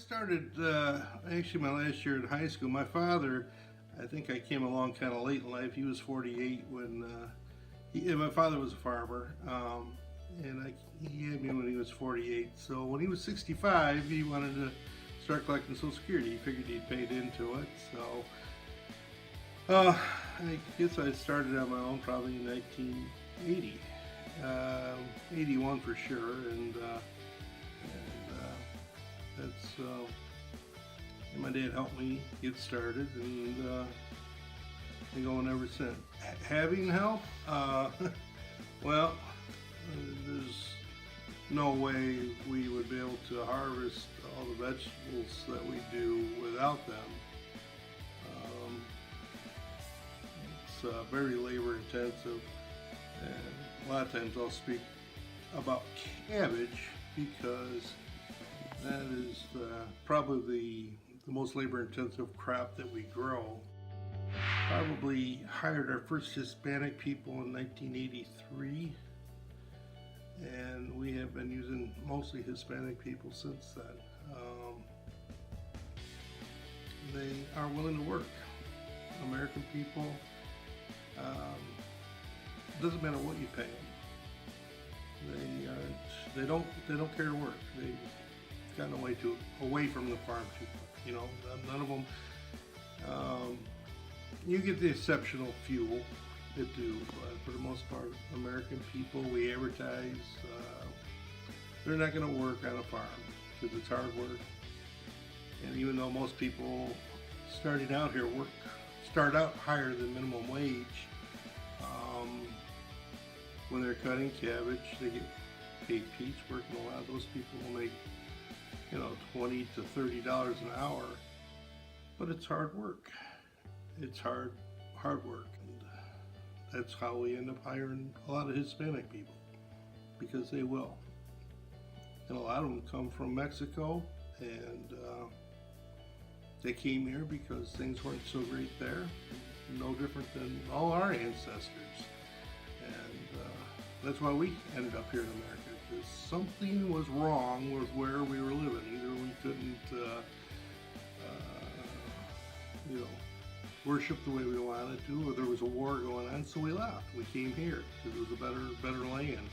started actually my last year in high school. My father, I think I came along kind of late in life. He was 48 when my father was a farmer, and he had me when he was 48. So when he was 65, he wanted to start collecting Social Security. He figured he'd paid into it. So I guess I started on my own probably in 1980, 81 for sure, and that's and my dad helped me get started, and been going ever since. Having help, well, there's no way we would be able to harvest all the vegetables that we do without them. It's very labor intensive, and a lot of times I'll speak about cabbage because that is probably the most labor intensive crop that we grow. Probably hired our first Hispanic people in 1983, and we have been using mostly Hispanic people since then. They are willing to work. American people, doesn't matter what you pay them. They don't care to work. They've gotten away from the farm too much. You know, none of them. You get the exceptional few that do, but for the most part, American people, we advertise. They're not going to work on a farm because it's hard work. And even though most people starting out here start out higher than minimum wage, when they're cutting cabbage, they get paid piece work, and a lot of those people will make, $20 to $30 an hour. But it's hard work. It's hard work, and that's how we end up hiring a lot of Hispanic people, because they will. And a lot of them come from Mexico, and they came here because things weren't so great there, no different than all our ancestors. And that's why we ended up here in America, because something was wrong with where we were living. Either we couldn't, worship the way we wanted to, or there was a war going on, so we left. We came here because it was a better land.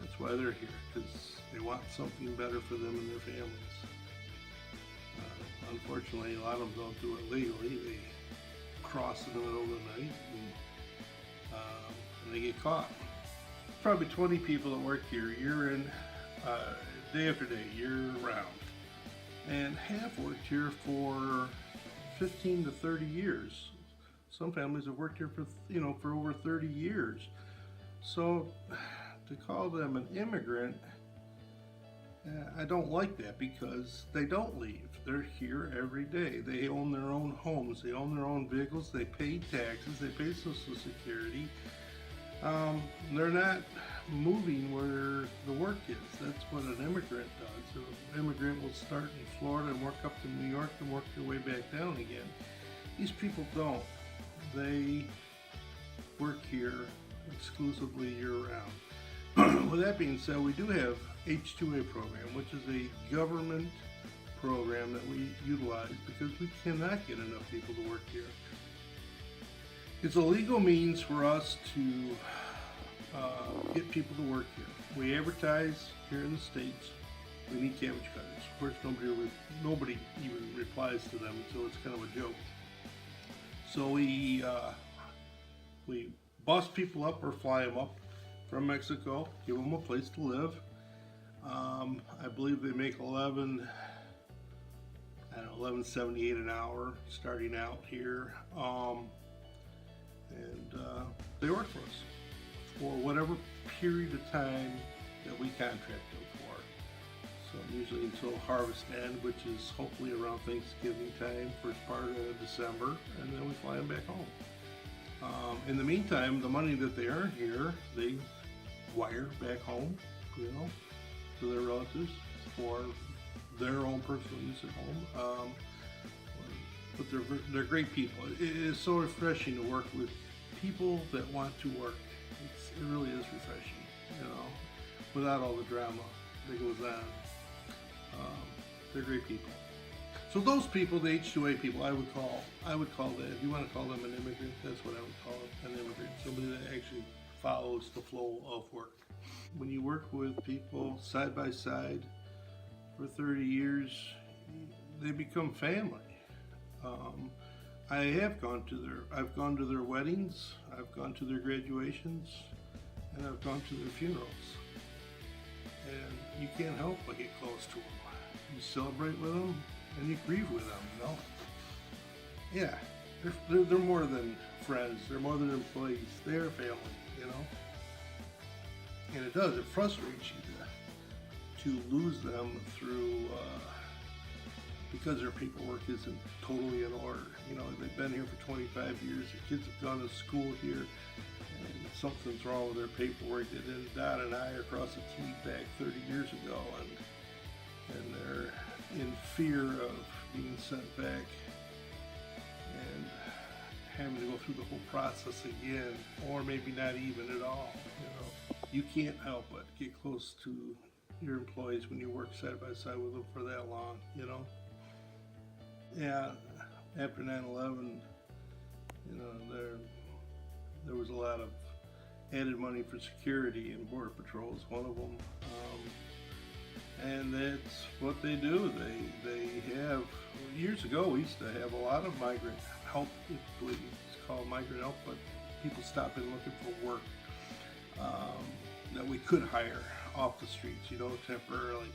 That's why they're here, because they want something better for them and their families. Unfortunately, a lot of them don't do it legally. They cross in the middle of the night, and they get caught. Probably 20 people that work here year in, day after day, year round, and half worked here for 15 to 30 years. Some families have worked here for over 30 years. So to call them an immigrant, I don't like that, because they don't leave. They're here every day. They own their own homes. They own their own vehicles. They pay taxes. They pay Social Security. They're not moving where the work is. That's what an immigrant does. An immigrant will start in Florida and work up to New York and work their way back down again. These people don't. They work here exclusively year-round. With that being said, we do have H-2A program, which is a government program that we utilize because we cannot get enough people to work here. It's a legal means for us to get people to work here. We advertise here in the States. We need cabbage cutters. Of course, nobody even replies to them, so it's kind of a joke. So we bus people up or fly them up from Mexico, give them a place to live. I believe they make $11.78 an hour starting out here, and they work for us for whatever period of time that we contract them for. So usually until harvest end, which is hopefully around Thanksgiving time, first part of December, and then we fly them back home. In the meantime, the money that they earn here, they wire back home, to their relatives for their own personal use at home. But they're great people. It is so refreshing to work with people that want to work. It really is refreshing, without all the drama that goes on. They're great people. So those people, the H-2A people, I would call that, if you want to call them an immigrant, that's what I would call it, an immigrant. Somebody that actually follows the flow of work. When you work with people side by side for 30 years, they become family. Um, I've gone to their weddings, I've gone to their graduations, and I've gone to their funerals. And you can't help but get close to them. You celebrate with them, and you grieve with them, you know? Yeah, they're more than friends, they're more than employees, they're family, you know? And it frustrates you to lose them through, because their paperwork isn't totally in order. You know, they've been here for 25 years, their kids have gone to school here, and something's wrong with their paperwork. They didn't dot an I or cross a T back 30 years ago, and they're in fear of being sent back and having to go through the whole process again, or maybe not even at all. You know, you can't help but get close to your employees when you work side by side with them for that long. You know, yeah. After 9/11, you know, there was a lot of added money for security, and Border Patrol is one of them. And that's what they do. They have, years ago we used to have a lot of migrant help. It's called migrant help, but people stop in looking for work that we could hire off the streets, you know, temporarily.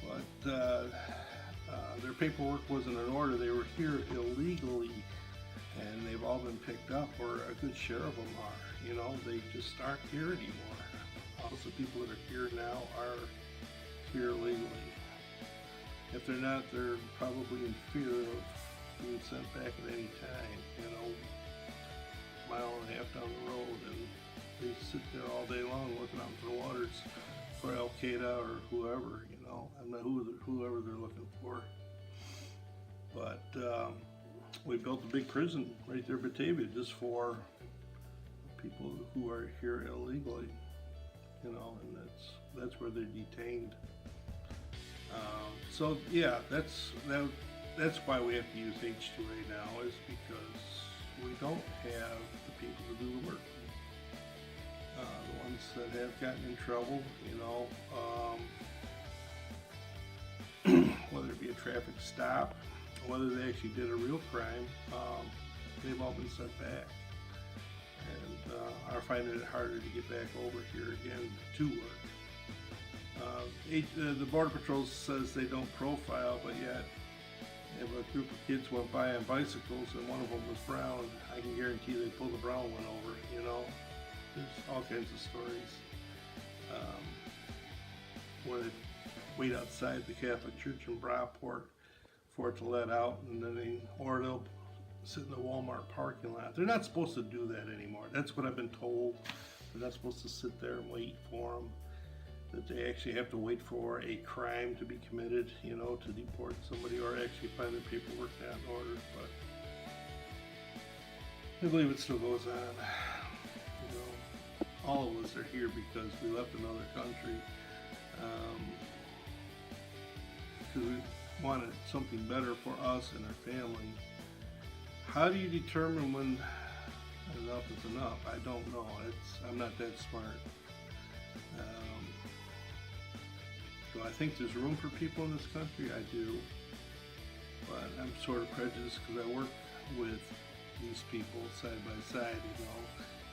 But their paperwork wasn't in order. They were here illegally, and they've all been picked up, or a good share of them are. You know, they just aren't here anymore. Most of the people that are here now are here legally. If they're not, they're probably in fear of being sent back at any time, you know, a mile and a half down the road, and they sit there all day long looking out for the waters for Al Qaeda or whoever, you know. I'm not whoever they're looking for. But we built a big prison right there in Batavia just for people who are here illegally, you know, and that's where they're detained. So yeah, that's why we have to use H-2A now, is because we don't have the people to do the work. The ones that have gotten in trouble, you know, whether it be a traffic stop, whether they actually did a real crime, they've all been sent back, and are finding it harder to get back over here again to work. The Border Patrol says they don't profile, but yet if a group of kids went by on bicycles and one of them was brown, I can guarantee they pulled the brown one over, you know. There's all kinds of stories where they wait outside the Catholic Church in Brockport for it to let out, and then they'll sit in the Walmart parking lot. They're not supposed to do that anymore. That's what I've been told. They're not supposed to sit there and wait for them. That they actually have to wait for a crime to be committed, you know, to deport somebody, or actually find their paperwork not in order. But I believe it still goes on. You know, all of us are here because we left another country, because we wanted something better for us and our family. How do you determine when enough is enough? I don't know. I'm not that smart. Do I think there's room for people in this country? I do. But I'm sort of prejudiced because I work with these people side by side, you know.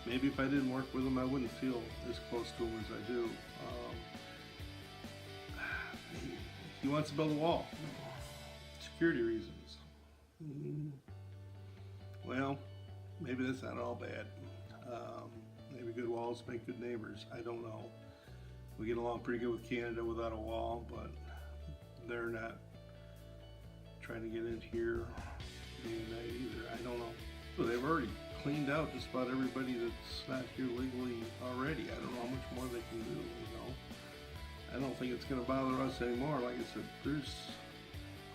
Maybe if I didn't work with them, I wouldn't feel as close to them as I do. He wants to build a wall. Security reasons. Well, maybe that's not all bad. Maybe good walls make good neighbors. I don't know. We get along pretty good with Canada without a wall, but they're not trying to get in here unite either. I don't know. So they've already cleaned out just about everybody that's not here legally already. I don't know how much more they can do, you know. I don't think it's going to bother us anymore. Like I said, there's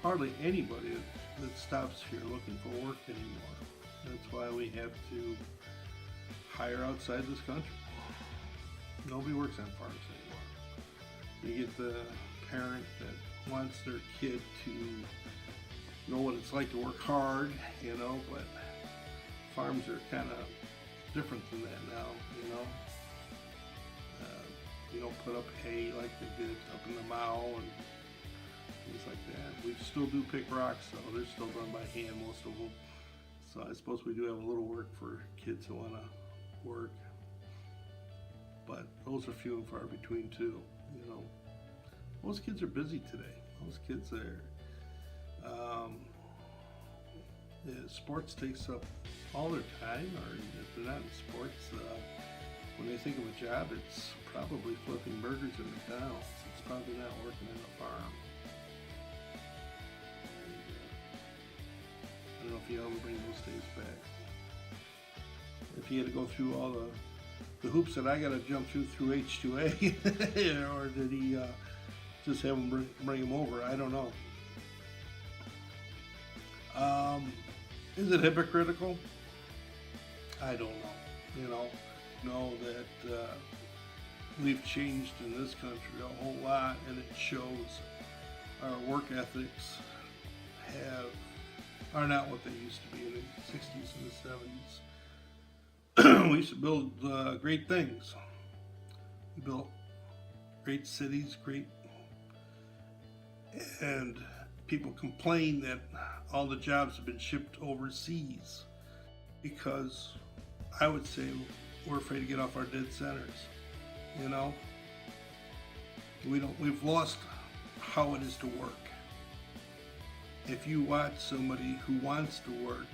hardly anybody that stops here looking for work anymore. That's why we have to hire outside this country. Nobody works on farms anymore. You get the parent that wants their kid to know what it's like to work hard, but farms are kind of different than that now. You don't put up hay like they did up in the mow and things like that. We still do pick rocks though. They're still done by hand, most of them. So I suppose we do have a little work for kids who want to work. But those are few and far between too, Most kids are busy today. Most kids are, sports takes up all their time, or if they're not in sports, when they think of a job, it's probably flipping burgers in McDonald's. It's probably not working in a farm. And, I don't know if you ever bring those days back. If you had to go through all the hoops that I got to jump through H2A, or did he just have them bring them over? I don't know. Is it hypocritical? I don't know. Know that we've changed in this country a whole lot, and it shows our work ethics are not what they used to be in the 60s and the 70s. We used to build great things. We built great cities, and people complain that all the jobs have been shipped overseas because I would say we're afraid to get off our dead centers. We've lost how it is to work. If you watch somebody who wants to work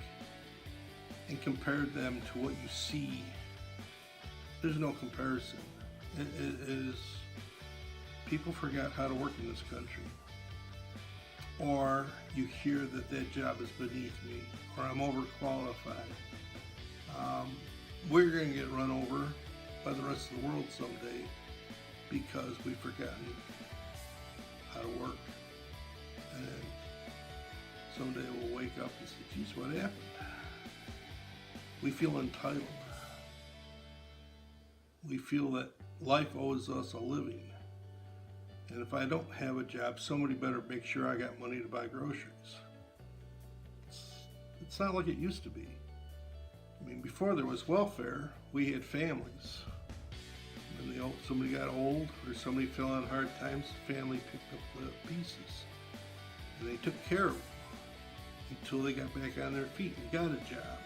and compare them to what you see, there's no comparison. It is, people forgot how to work in this country. Or you hear that job is beneath me, or I'm overqualified. We're going to get run over by the rest of the world someday because we've forgotten how to work. And someday we'll wake up and say, geez, what happened? We feel entitled. We feel that life owes us a living. And if I don't have a job, somebody better make sure I got money to buy groceries. It's not like it used to be. Before there was welfare, we had families. When somebody got old or somebody fell on hard times, the family picked up the pieces. And they took care of them until they got back on their feet and got a job.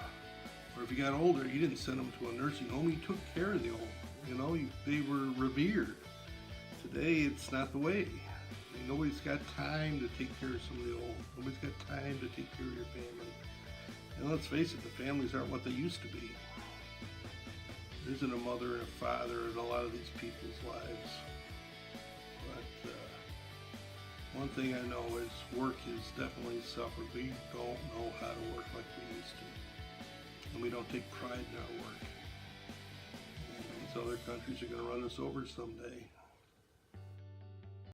Or if you got older, you didn't send them to a nursing home, you took care of the old. They were revered. Today, it's not the way. Nobody's got time to take care of somebody old. Nobody's got time to take care of your family. And let's face it, the families aren't what they used to be. There isn't a mother and a father in a lot of these people's lives. But one thing I know is work has definitely suffered. We don't know how to work like we used to. And we don't take pride in our work. And these other countries are going to run us over someday.